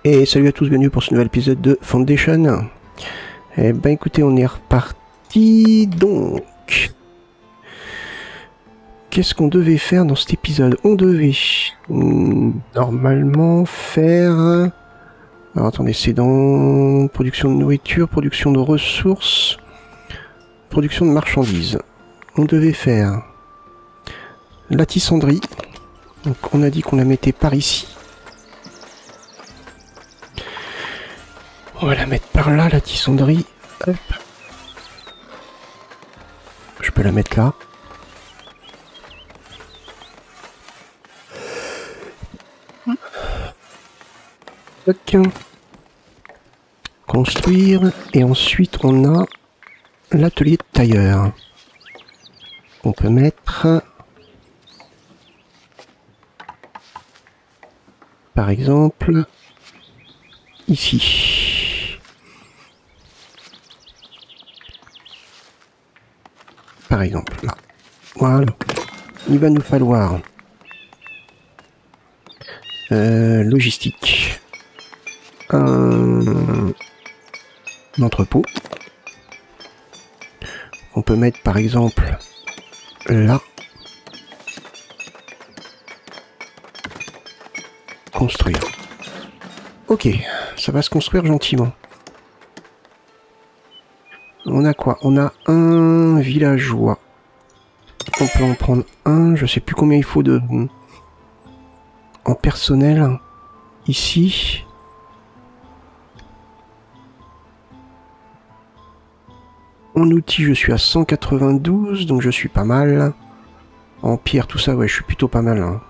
Et salut à tous, bienvenue pour ce nouvel épisode de Foundation. Eh ben écoutez, on est reparti. Donc, qu'est-ce qu'on devait faire dans cet épisode? On devait normalement faire... Alors attendez, c'est dans production de nourriture, production de ressources, production de marchandises. On devait faire la tissanderie. Donc on a dit qu'on la mettait par ici. On va la mettre par là, la tissanderie. Hop. Je peux la mettre là. Ok. Construire. Et ensuite, on a l'atelier de tailleur. On peut mettre... Par exemple... Ici. Par exemple, là. Voilà. Il va nous falloir... logistique. Un entrepôt. On peut mettre par exemple là. Construire. Ok, ça va se construire gentiment. On a quoi? On a un villageois. On peut en prendre un. Je sais plus combien il faut de... en personnel. Ici. En outils, je suis à 192, donc je suis pas mal. En pierre, tout ça, ouais, je suis plutôt pas mal. Hein.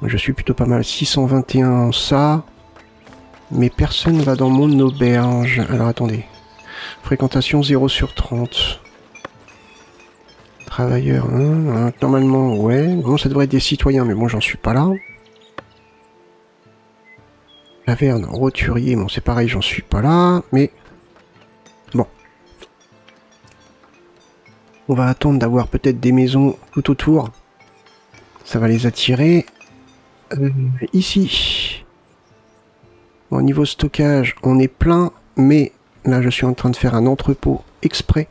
Je suis plutôt pas mal. 621 en ça. Mais personne va dans mon auberge. Alors attendez. Fréquentation 0 sur 30. Travailleurs, hein, normalement, ouais. Bon, ça devrait être des citoyens, mais bon, j'en suis pas là. Caverne, roturier, bon, c'est pareil, j'en suis pas là, mais... Bon. On va attendre d'avoir peut-être des maisons tout autour. Ça va les attirer. Ici. Bon, niveau stockage, on est plein, mais là, je suis en train de faire un entrepôt exprès.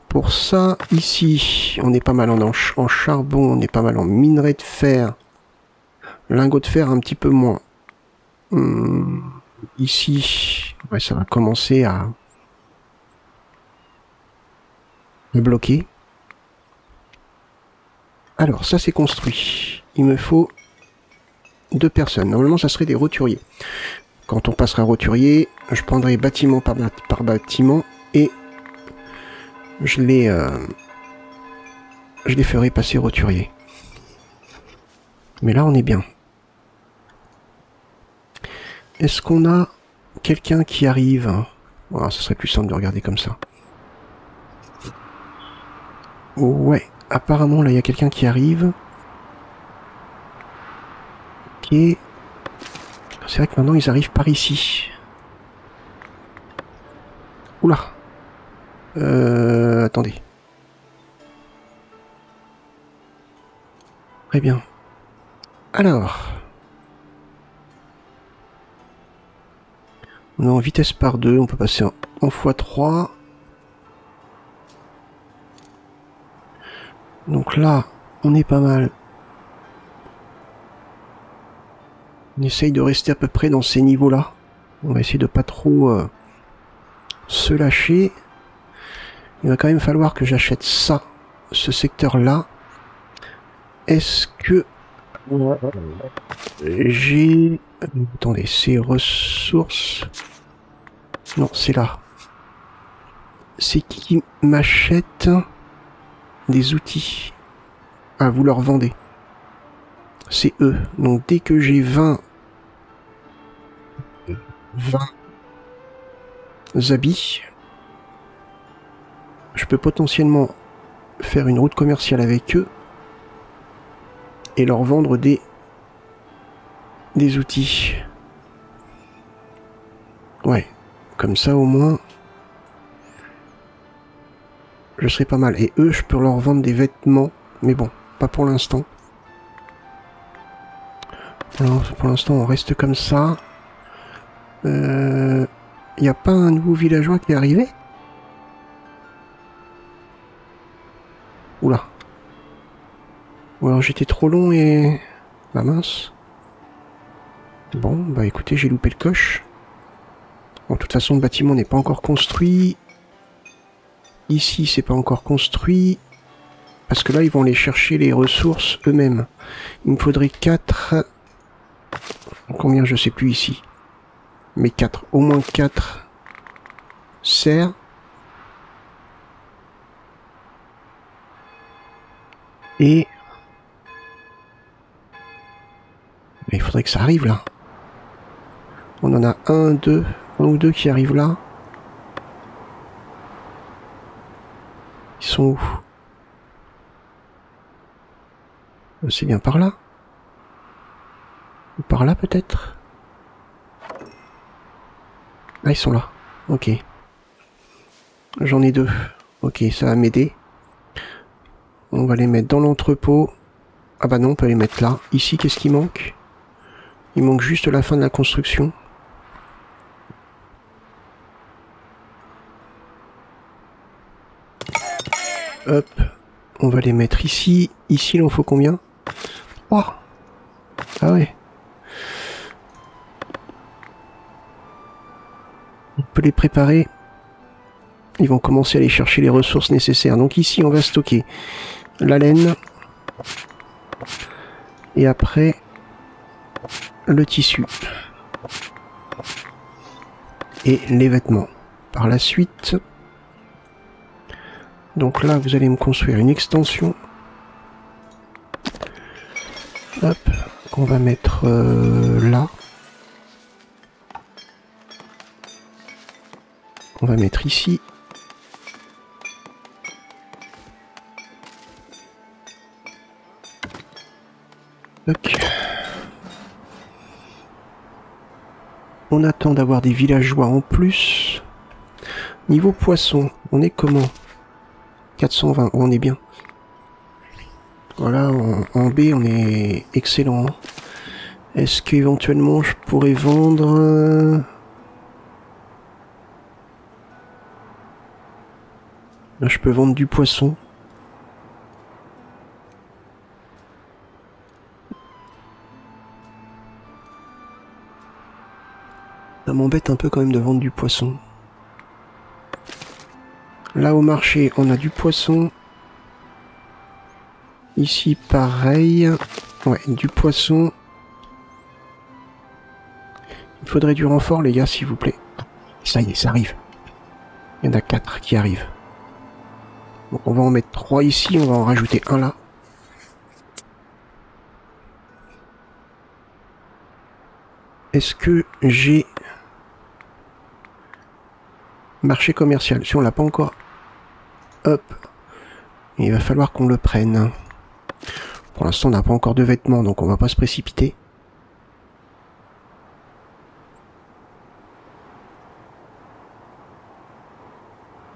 Pour ça, ici, on est pas mal en charbon, on est pas mal en minerai de fer. Lingot de fer, un petit peu moins. Ici, ouais, ça va commencer à bloquer. Alors, ça c'est construit. Il me faut 2 personnes. Normalement, ça serait des roturiers. Quand on passera roturier, je prendrai bâtiment par bâtiment et je les ferai passer roturier. Mais là, on est bien. Est-ce qu'on a quelqu'un qui arrive? Voilà, ce serait plus simple de regarder comme ça. Ouais, apparemment, là, il y a quelqu'un qui arrive. Ok. C'est vrai que maintenant, ils arrivent par ici. Oula. Attendez. Très bien. Alors. On est en vitesse par 2, on peut passer en x3. Donc là, on est pas mal. On essaye de rester à peu près dans ces niveaux-là. On va essayer de pas trop se lâcher. Il va quand même falloir que j'achète ça, ce secteur-là. Est-ce que j'ai... Attendez, c'est ressources... Non, c'est là. C'est qui m'achète des outils? Ah, vous leur vendez. C'est eux. Donc dès que j'ai 20 habits, je peux potentiellement faire une route commerciale avec eux et leur vendre des outils. Ouais, comme ça au moins je serai pas mal. Et eux, je peux leur vendre des vêtements, mais bon, pas pour l'instant. Alors, pour l'instant, on reste comme ça. Il n'y a pas un nouveau villageois qui est arrivé? Oula. Ou alors j'étais trop long et... Bah mince. Bon, bah écoutez, j'ai loupé le coche. Bon, de toute façon, le bâtiment n'est pas encore construit. Ici, c'est pas encore construit. Parce que là, ils vont aller chercher les ressources eux-mêmes. Il me faudrait 4... Combien, je sais plus ici. Mais 4. Au moins 4 serres. Et... Mais il faudrait que ça arrive là. On en a un ou deux qui arrivent là. Ils sont où? C'est bien par là. Ou par là peut-être? Ah, ils sont là. Ok. J'en ai 2. Ok, ça va m'aider. On va les mettre dans l'entrepôt. Ah bah non, on peut les mettre là. Ici, qu'est-ce qui manque? Il manque juste la fin de la construction. Hop. On va les mettre ici. Ici, il en faut combien? 3. Ah ouais. On peut les préparer. Ils vont commencer à aller chercher les ressources nécessaires. Donc ici, on va stocker la laine. Et après, le tissu. Et les vêtements. Par la suite... Donc là, vous allez me construire une extension. Hop, qu'on va mettre là. On va mettre ici. Ok. On attend d'avoir des villageois en plus. Niveau poisson, on est comment? 420, on est bien. Voilà, en B, on est excellent. Est-ce qu'éventuellement je pourrais vendre... Là, je peux vendre du poisson. Ça m'embête un peu quand même de vendre du poisson. Là au marché, on a du poisson. Ici, pareil. Ouais, du poisson. Il faudrait du renfort, les gars, s'il vous plaît. Ça y est, ça arrive. Il y en a 4 qui arrivent. Donc on va en mettre 3 ici, on va en rajouter un là. Est-ce que j'ai... Marché commercial. Si on l'a pas encore... Hop. Il va falloir qu'on le prenne. Pour l'instant, on n'a pas encore de vêtements, donc on va pas se précipiter.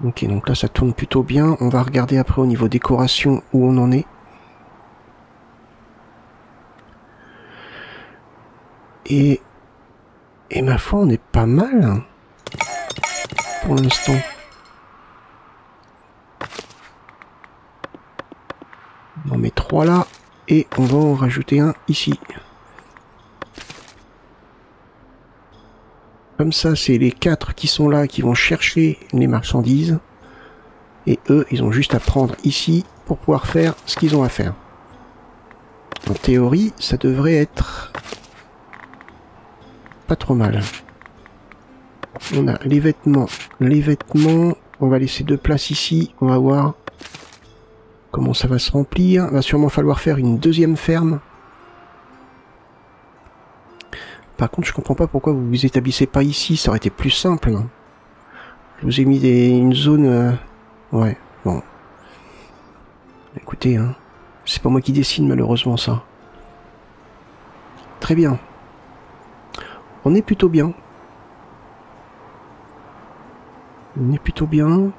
Ok, donc là, ça tourne plutôt bien. On va regarder après au niveau décoration où on en est. Et ma foi, on est pas mal. Hein, pour l'instant. On en met 3 là. Et on va en rajouter un ici. Comme ça, c'est les 4 qui sont là, qui vont chercher les marchandises. Et eux, ils ont juste à prendre ici pour pouvoir faire ce qu'ils ont à faire. En théorie, ça devrait être pas trop mal. On a les vêtements. Les vêtements, on va laisser 2 places ici. On va voir comment ça va se remplir. Il va sûrement falloir faire une deuxième ferme. Par contre, je comprends pas pourquoi vous vous établissez pas ici. Ça aurait été plus simple. Hein. Je vous ai mis une zone... Ouais, bon. Écoutez, hein, c'est pas moi qui décide malheureusement ça. Très bien. On est plutôt bien. On est plutôt bien.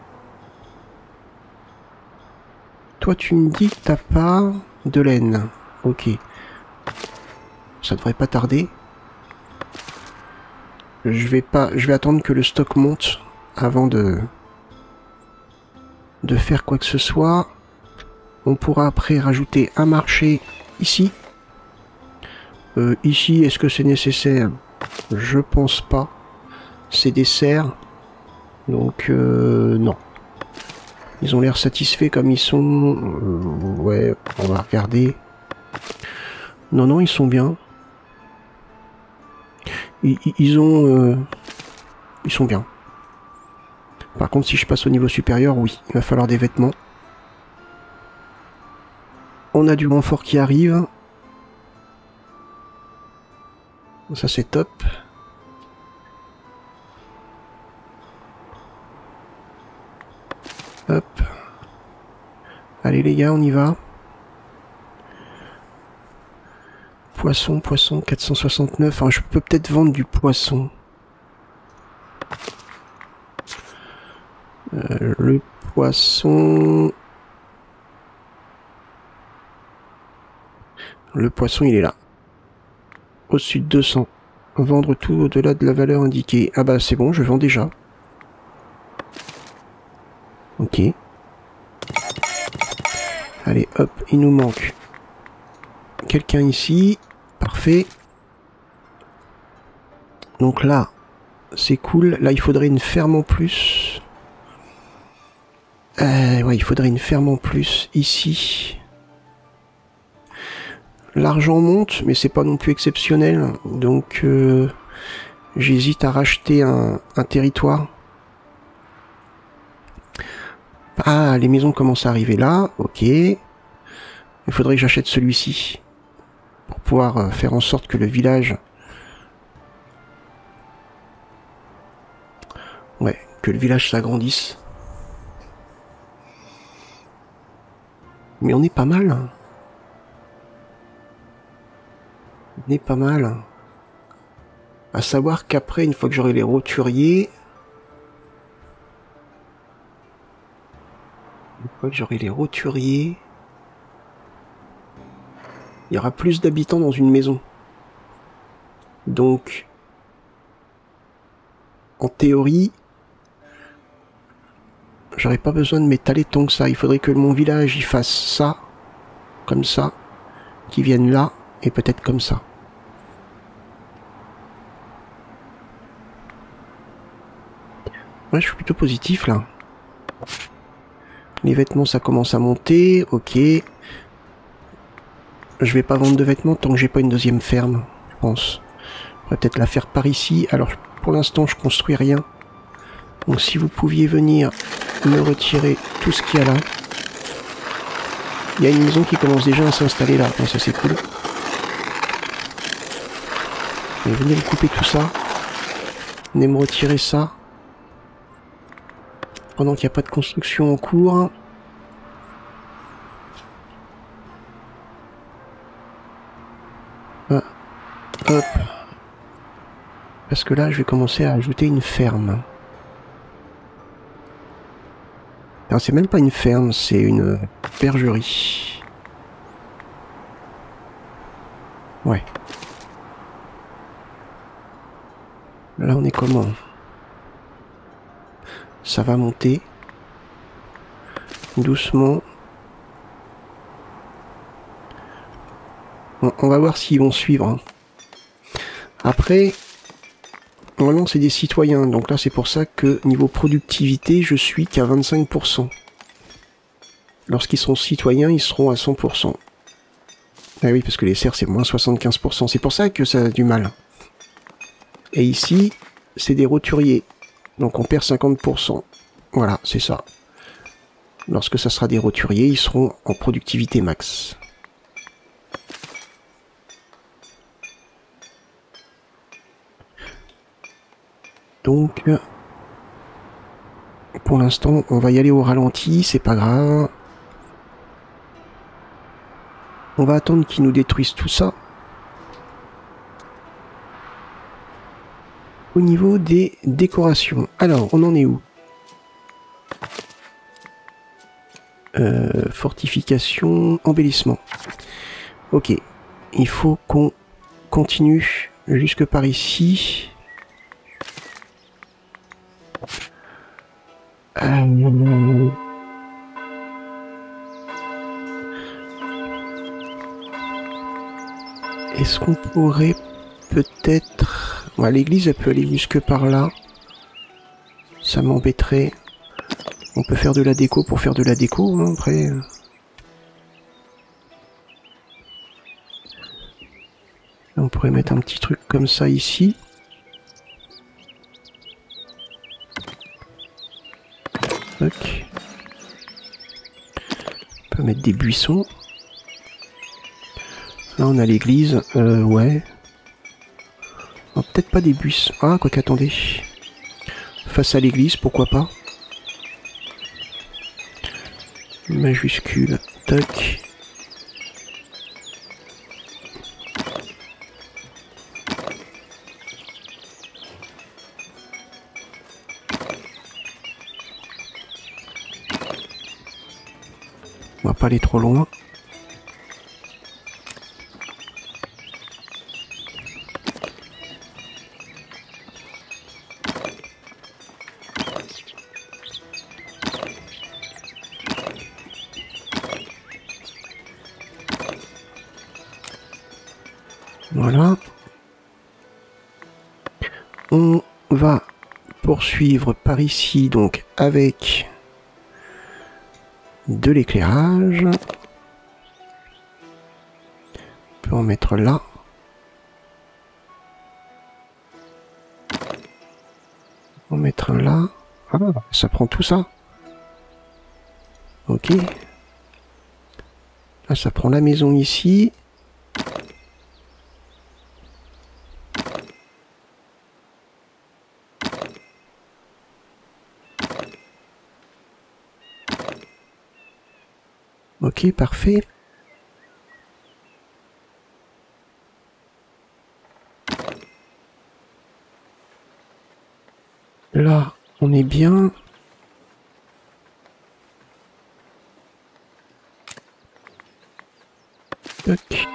Toi, tu me dis que t'as pas de laine. Ok. ça devrait pas tarder. Je vais attendre que le stock monte avant de faire quoi que ce soit. On pourra après rajouter un marché ici. Ici, est-ce que c'est nécessaire? Je pense pas. C'est des serres. Donc, non. Ils ont l'air satisfaits comme ils sont. Ouais, on va regarder. Non, non, ils sont bien. Ils sont bien. Par contre, si je passe au niveau supérieur, oui, il va falloir des vêtements. On a du renfort qui arrive. Ça, c'est top. Hop. Allez les gars, on y va. Poisson, 469. Enfin, je peux peut-être vendre du poisson. Le poisson... Le poisson, il est là. Au-dessus de 200. Vendre tout au-delà de la valeur indiquée. Ah bah c'est bon, je vends déjà. Ok. Allez, hop, il nous manque quelqu'un ici. Parfait. Donc là, c'est cool. Là, il faudrait une ferme en plus. Ouais, il faudrait une ferme en plus ici. L'argent monte, mais c'est pas non plus exceptionnel. Donc, j'hésite à racheter un territoire. Ah, les maisons commencent à arriver là. Ok. Il faudrait que j'achète celui-ci. Pour pouvoir faire en sorte que le village... Ouais, que le village s'agrandisse. Mais on est pas mal. On est pas mal. À savoir qu'après, une fois que j'aurai les roturiers... il y aura plus d'habitants dans une maison. Donc, en théorie, j'aurais pas besoin de m'étaler tant que ça. Il faudrait que mon village y fasse ça, comme ça, qui vienne là, et peut-être comme ça. Ouais, je suis plutôt positif là. Les vêtements, ça commence à monter, ok. Je vais pas vendre de vêtements tant que j'ai pas une deuxième ferme, je pense. On va peut-être la faire par ici. Alors, pour l'instant, je construis rien. Donc, si vous pouviez venir me retirer tout ce qu'il y a là. Il y a une maison qui commence déjà à s'installer là. Donc, ça, c'est cool. Et venez me couper tout ça. Venez me retirer ça. Pendant qu'il n'y a pas de construction en cours. Ah. Hop. Parce que là, je vais commencer à ajouter une ferme. Alors, c'est même pas une ferme, c'est une bergerie. Ouais. Là, on est comment? Ça va monter. Doucement. On va voir s'ils vont suivre. Hein. Après, normalement, c'est des citoyens. Donc là, c'est pour ça que niveau productivité, je suis qu'à 25%. Lorsqu'ils sont citoyens, ils seront à 100%. Ah oui, parce que les serres, c'est moins 75%. C'est pour ça que ça a du mal. Et ici, c'est des roturiers. Donc on perd 50%. Voilà, c'est ça. Lorsque ça sera des roturiers, ils seront en productivité max. Donc, pour l'instant, on va y aller au ralenti, c'est pas grave. On va attendre qu'ils nous détruisent tout ça. Au niveau des décorations. Alors, on en est où? Fortification, embellissement. Ok, il faut qu'on continue jusque par ici. Est-ce qu'on pourrait peut-être... Ouais, l'église, elle peut aller jusque par là. Ça m'embêterait. On peut faire de la déco pour faire de la déco, hein, après. On pourrait mettre un petit truc comme ça ici. Ok. On peut mettre des buissons. Là, on a l'église. Ouais. Oh, peut-être pas des buissons. Ah, quoi qu'attendez. Face à l'église, pourquoi pas. Majuscule. Tac. On va pas aller trop loin. Voilà. On va poursuivre par ici, donc avec de l'éclairage. On peut en mettre là. On va mettre un là. Ah, ça prend tout ça. Ok. Là, ça prend la maison ici. Ok, parfait. Là, on est bien. Tac.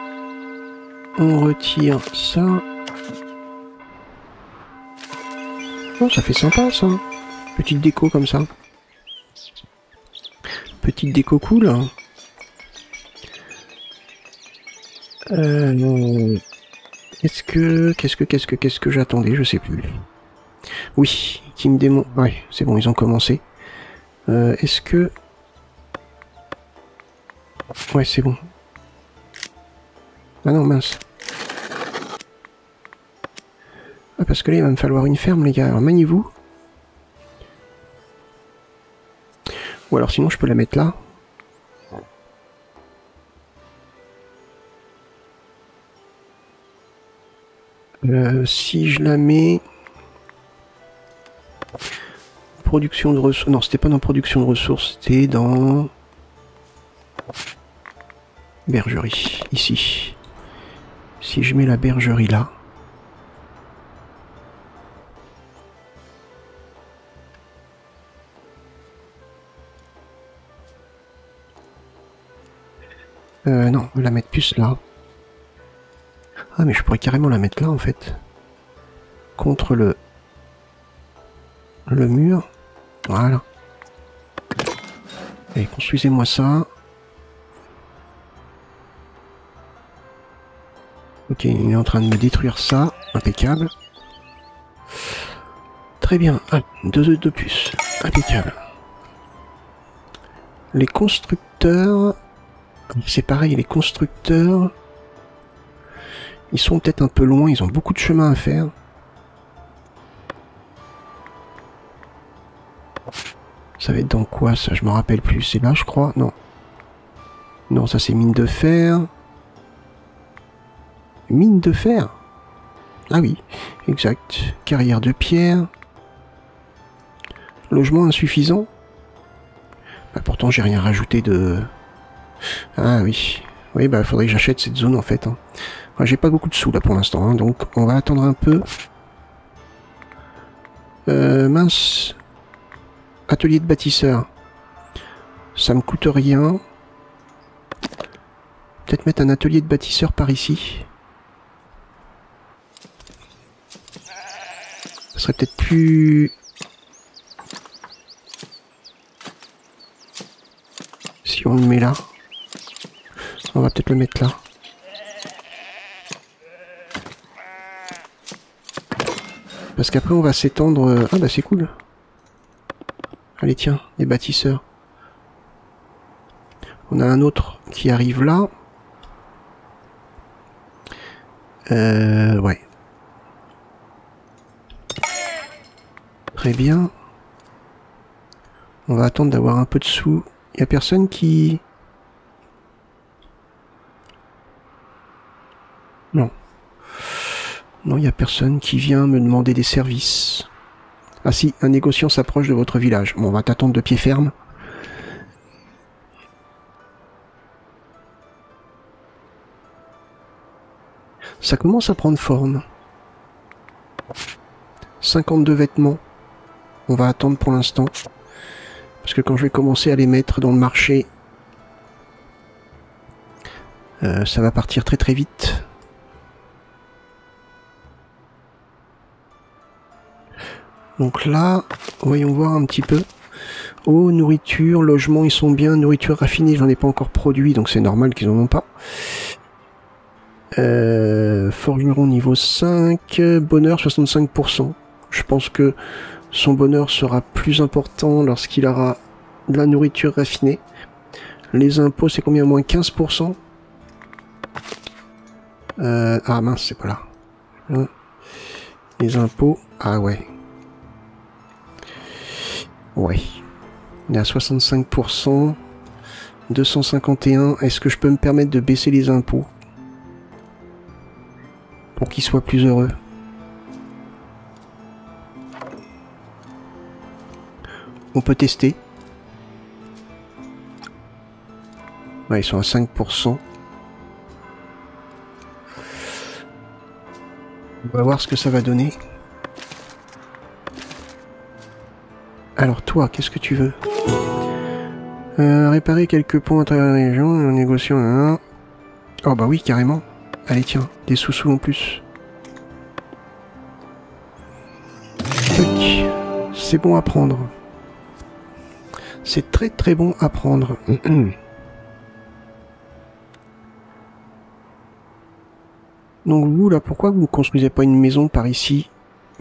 On retire ça. Oh, ça fait sympa, ça. Petite déco comme ça. Petite déco cool. Qu'est-ce que j'attendais? Je sais plus. Oui, qui me démon... Ouais, c'est bon, ils ont commencé. Est-ce que... Ouais, c'est bon. Ah non, mince. Ah, parce que là, il va me falloir une ferme, les gars. Alors, maniez-vous. Ou alors, sinon, je peux la mettre là. Si je la mets... Production de ressources... Non, c'était pas dans production de ressources, c'était dans... Bergerie, ici. Si je mets la bergerie là... non, on va la mettre plus là. Ah, mais je pourrais carrément la mettre là, en fait. Contre le mur. Voilà. Allez, construisez-moi ça. Ok, il est en train de me détruire ça. Impeccable. Très bien. Ah, 2 œufs de plus. Impeccable. Les constructeurs... C'est pareil, les constructeurs... Ils sont peut-être un peu loin, ils ont beaucoup de chemin à faire. Ça va être dans quoi, ça? Je me rappelle plus. C'est là, je crois? Non. Non, ça c'est mine de fer. Mine de fer? Ah oui, exact. Carrière de pierre. Logement insuffisant? Bah, pourtant, j'ai rien rajouté de... Ah oui. Oui, bah, faudrait que j'achète cette zone, en fait. Hein. Ouais, j'ai pas beaucoup de sous, là, pour l'instant. Hein, donc, on va attendre un peu. Mince. Atelier de bâtisseur. Ça me coûte rien. Peut-être mettre un atelier de bâtisseur par ici. serait peut-être plus... Si on le met là. On va peut-être le mettre là. Parce qu'après on va s'étendre... Ah bah c'est cool. Allez tiens, les bâtisseurs. On a un autre qui arrive là. Ouais. Très bien. On va attendre d'avoir un peu de sous. Il n'y a personne qui... Non. Non, il n'y a personne qui vient me demander des services. Ah si, un négociant s'approche de votre village. Bon, on va t'attendre de pied ferme. Ça commence à prendre forme. 52 vêtements. On va attendre pour l'instant. Parce que quand je vais commencer à les mettre dans le marché, ça va partir très très vite. Donc là, voyons voir un petit peu. Oh, nourriture, logement, ils sont bien. Nourriture raffinée, j'en ai pas encore produit, donc c'est normal qu'ils en ont pas. Forgeron niveau 5, bonheur 65%. Je pense que son bonheur sera plus important lorsqu'il aura de la nourriture raffinée. Les impôts, c'est combien? Moins 15%. Ah mince, c'est pas là. Les impôts, ah ouais. Ouais. On est à 65%. 251. Est-ce que je peux me permettre de baisser les impôts pour qu'il soit plus heureux? On peut tester. Ouais, ils sont à 5%. On va voir ce que ça va donner. Alors toi, qu'est-ce que tu veux? Réparer quelques ponts à travers la région, en négociant un... Oh bah oui, carrément. Allez tiens, des sous-sous en plus. C'est bon à prendre. C'est très très bon à prendre. Donc vous, là, pourquoi vous ne construisez pas une maison par ici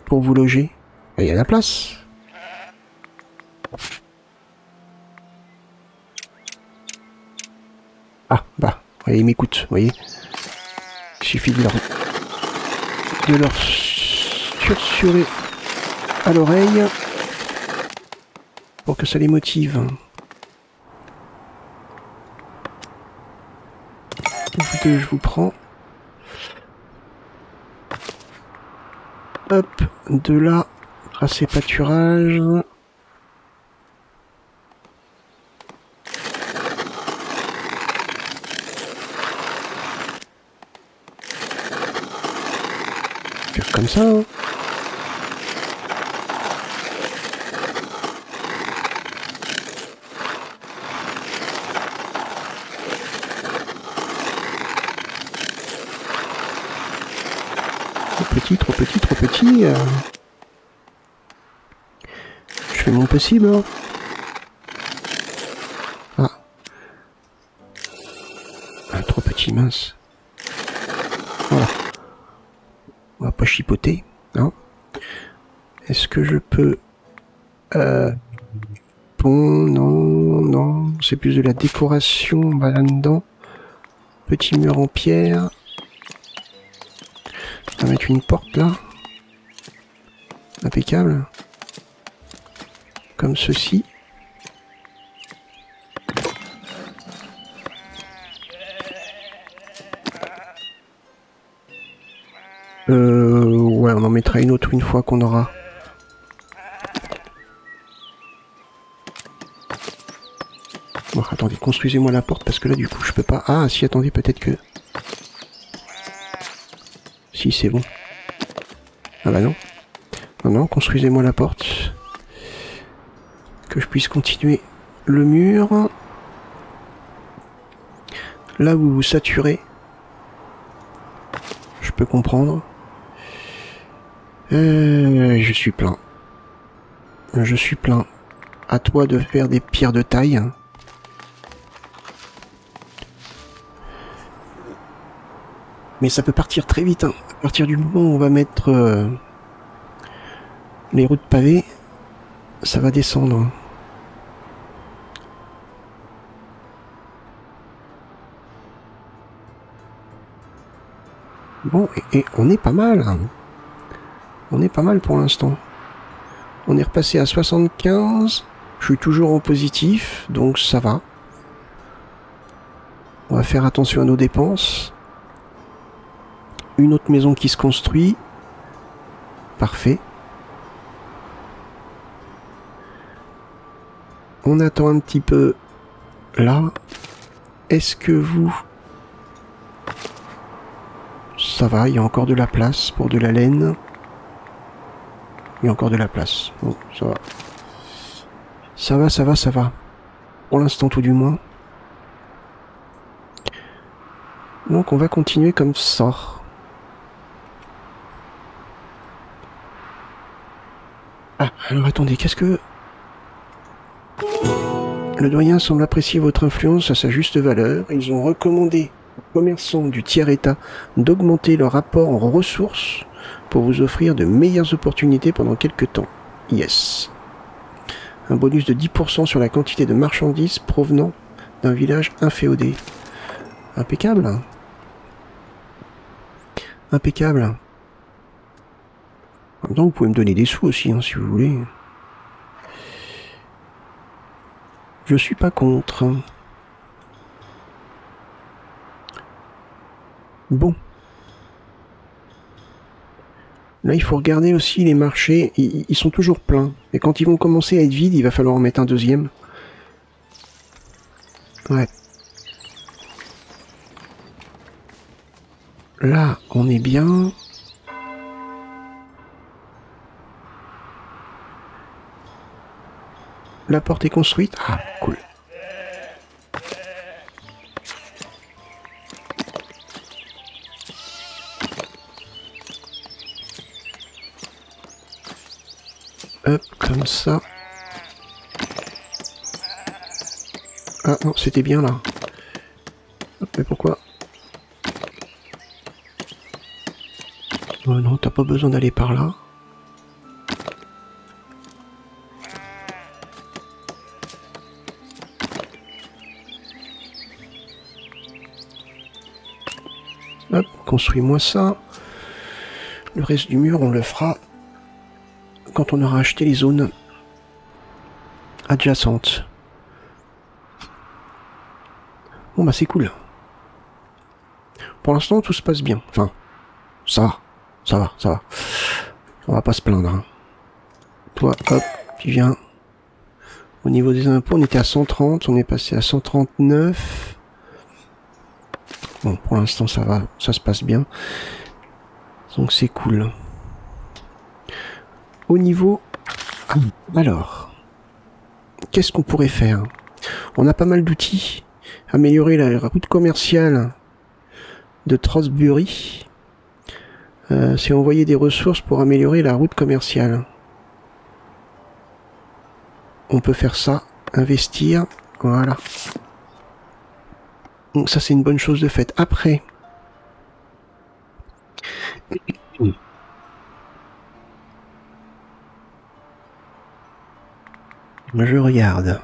pour vous loger? Il y a la place. Ah, bah, ouais, ils m'écoutent, vous voyez. Il suffit de leur susurrer à l'oreille pour que ça les motive. Vous deux, je vous prends. Hop, de là, tracé pâturage. Faire comme ça, hein. Trop petit, trop petit. Je fais mon possible. Hein. Ah, trop petit, mince. Voilà. On va pas chipoter. Hein. Est-ce que je peux... Bon, non, non. C'est plus de la décoration. On va là-dedans. Petit mur en pierre. On va mettre une porte là. Impeccable. Comme ceci. Ouais, on en mettra une autre une fois qu'on aura. Bon, attendez, construisez-moi la porte parce que là du coup je peux pas... Ah si, attendez, peut-être que... Si, c'est bon. Ah bah non. Non, non, construisez-moi la porte. Que je puisse continuer le mur. Là où vous saturez. Je peux comprendre. Je suis plein. Je suis plein. À toi de faire des pierres de taille. Mais ça peut partir très vite. Hein. À partir du moment où on va mettre les routes pavées, ça va descendre. Bon, et on est pas mal. Hein. On est pas mal pour l'instant. On est repassé à 75. Je suis toujours en positif, donc ça va. On va faire attention à nos dépenses. Une autre maison qui se construit. Parfait. On attend un petit peu là. Est-ce que vous... Ça va, il y a encore de la place pour de la laine. Il y a encore de la place. Bon, ça va. Ça va, ça va, ça va. Pour l'instant, tout du moins. Donc, on va continuer comme ça. Ah, alors attendez, qu'est-ce que... Le doyen semble apprécier votre influence à sa juste valeur. Ils ont recommandé aux commerçants du tiers-état d'augmenter leur rapport en ressources pour vous offrir de meilleures opportunités pendant quelques temps. Yes. Un bonus de 10% sur la quantité de marchandises provenant d'un village inféodé. Impeccable. Impeccable. En même temps, vous pouvez me donner des sous aussi, hein, si vous voulez. Je suis pas contre. Bon. Là, il faut regarder aussi les marchés. Ils sont toujours pleins. Et quand ils vont commencer à être vides, il va falloir en mettre un deuxième. Ouais. Là, on est bien. La porte est construite. Ah, cool. Hop, comme ça. Ah non, c'était bien là. Hop, mais pourquoi? Oh non, t'as pas besoin d'aller par là. Hop, construis-moi ça. Le reste du mur, on le fera quand on aura acheté les zones adjacentes. Bon bah c'est cool. Pour l'instant tout se passe bien. Enfin, ça va, ça va, ça va. On va pas se plaindre. Hein. Toi, hop, tu viens. Au niveau des impôts, on était à 130, on est passé à 139. Bon, pour l'instant ça va, ça se passe bien. Donc c'est cool. Au niveau... Alors, qu'est-ce qu'on pourrait faire? On a pas mal d'outils. Améliorer la route commerciale de Trosbury. C'est envoyer des ressources pour améliorer la route commerciale. On peut faire ça. Investir. Voilà. Donc ça c'est une bonne chose de faite. Après... Je regarde.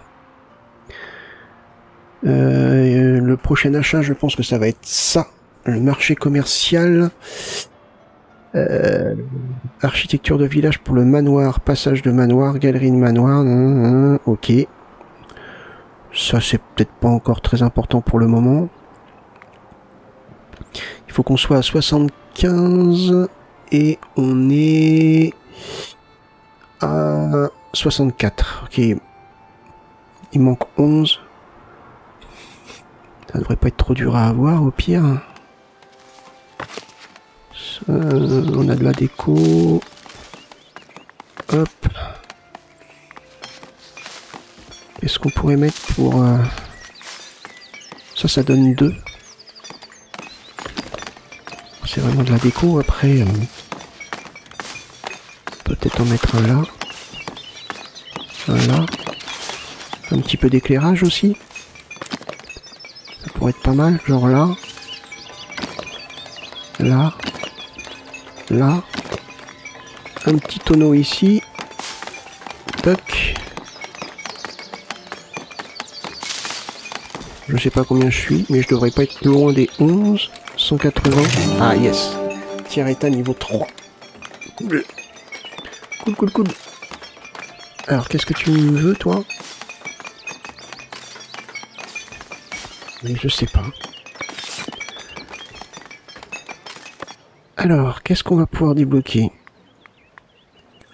Le prochain achat, je pense que ça va être ça. Le marché commercial. Architecture de village pour le manoir. Passage de manoir. Galerie de manoir. Ok. Ça, c'est peut-être pas encore très important pour le moment. Il faut qu'on soit à 75. Et on est... à 64. Ok. Il manque 11. Ça devrait pas être trop dur à avoir au pire. On a de la déco. Hop. Qu'est-ce qu'on pourrait mettre pour... Ça donne 2. C'est vraiment de la déco. Après... peut-être en mettre un là. Voilà. Un petit peu d'éclairage aussi. Ça pourrait être pas mal, genre là. Là. Là. Un petit tonneau ici. Toc. Je sais pas combien je suis, mais je devrais pas être loin des 11. 180. Ah yes. Tir état niveau 3. Cool. Cool, cool, cool. Alors, qu'est-ce que tu veux, toi? Mais je sais pas. Alors, qu'est-ce qu'on va pouvoir débloquer?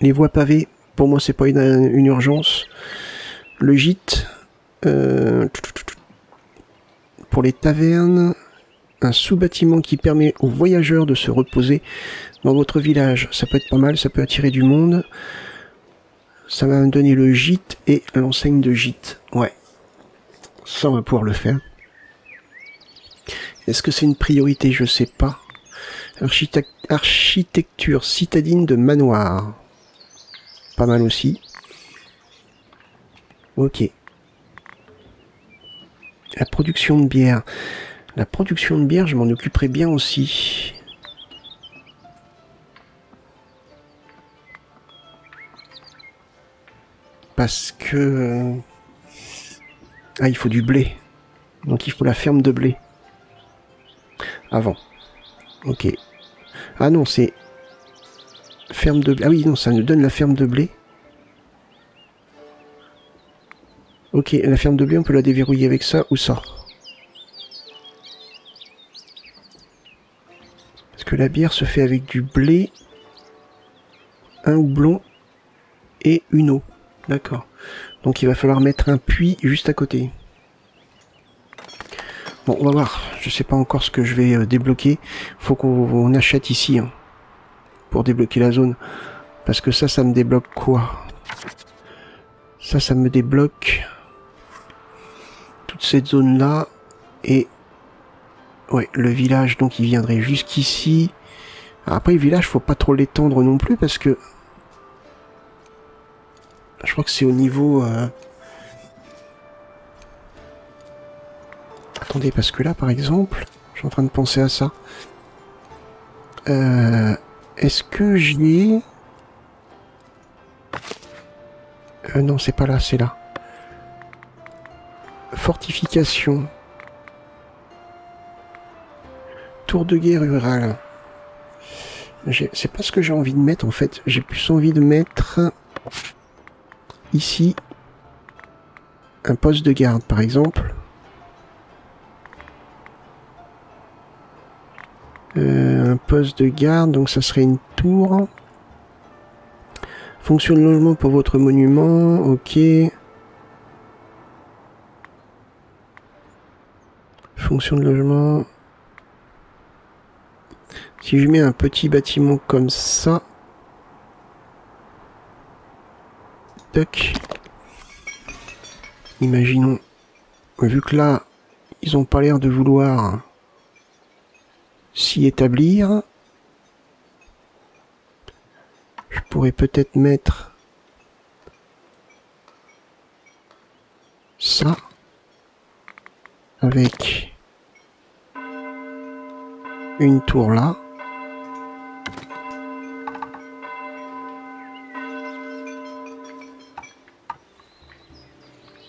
Les voies pavées, pour moi, c'est pas une urgence. Le gîte. Pour les tavernes, un sous-bâtiment qui permet aux voyageurs de se reposer dans votre village. Ça peut être pas mal, ça peut attirer du monde. Ça va me donner le gîte et l'enseigne de gîte. Ouais. Ça, on va pouvoir le faire. Est-ce que c'est une priorité? Je sais pas. Architecture citadine de manoir. Pas mal aussi. Ok. La production de bière. La production de bière, je m'en occuperai bien aussi. Parce que... Ah, il faut du blé. Donc il faut la ferme de blé. Avant. Ok. Ah non, c'est... Ferme de blé. Ah oui, non, ça nous donne la ferme de blé. Ok, la ferme de blé, on peut la déverrouiller avec ça ou ça. Parce que la bière se fait avec du blé, un houblon et une eau. D'accord. Donc il va falloir mettre un puits juste à côté. Bon, on va voir. Je sais pas encore ce que je vais débloquer. Faut qu'on achète ici hein, pour débloquer la zone. Parce que ça me débloque quoi? Ça me débloque toute cette zone-là. Et ouais, le village, donc il viendrait jusqu'ici. Après, le village, faut pas trop l'étendre non plus parce que je crois que c'est au niveau... Attendez, parce que là, par exemple, je suis en train de penser à ça. Est-ce que j'ai... non, c'est pas là, c'est là. Fortification. Tour de guerre rurale. C'est pas ce que j'ai envie de mettre, en fait. J'ai plus envie de mettre... Ici, un poste de garde, par exemple. Un poste de garde, donc ça serait une tour. Fonction de logement pour votre monument, ok. Fonction de logement. Si je mets un petit bâtiment comme ça. Tac. Imaginons, vu que là, ils n'ont pas l'air de vouloir s'y établir, je pourrais peut-être mettre ça avec une tour là.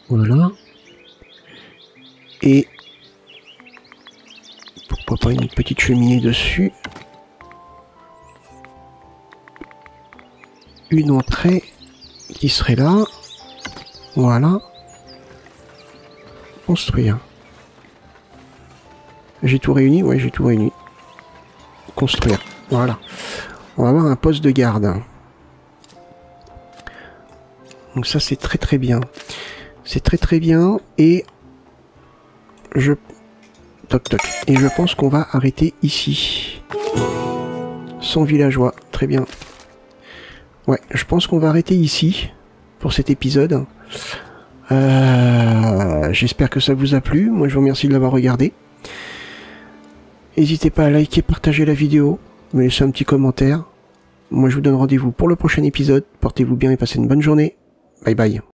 Voilà. Et pourquoi pas une petite cheminée dessus. Une entrée qui serait là. Voilà. Construire. J'ai tout réuni? Ouais, j'ai tout réuni. Construire. Voilà. On va avoir un poste de garde. Donc ça, c'est très très bien. C'est très très bien. Et je... Toc toc. Et je pense qu'on va arrêter ici. 100 villageois. Très bien. Ouais, je pense qu'on va arrêter ici pour cet épisode. J'espère que ça vous a plu. Moi, je vous remercie de l'avoir regardé. N'hésitez pas à liker, partager la vidéo, me laisser un petit commentaire. Moi je vous donne rendez-vous pour le prochain épisode. Portez-vous bien et passez une bonne journée. Bye bye.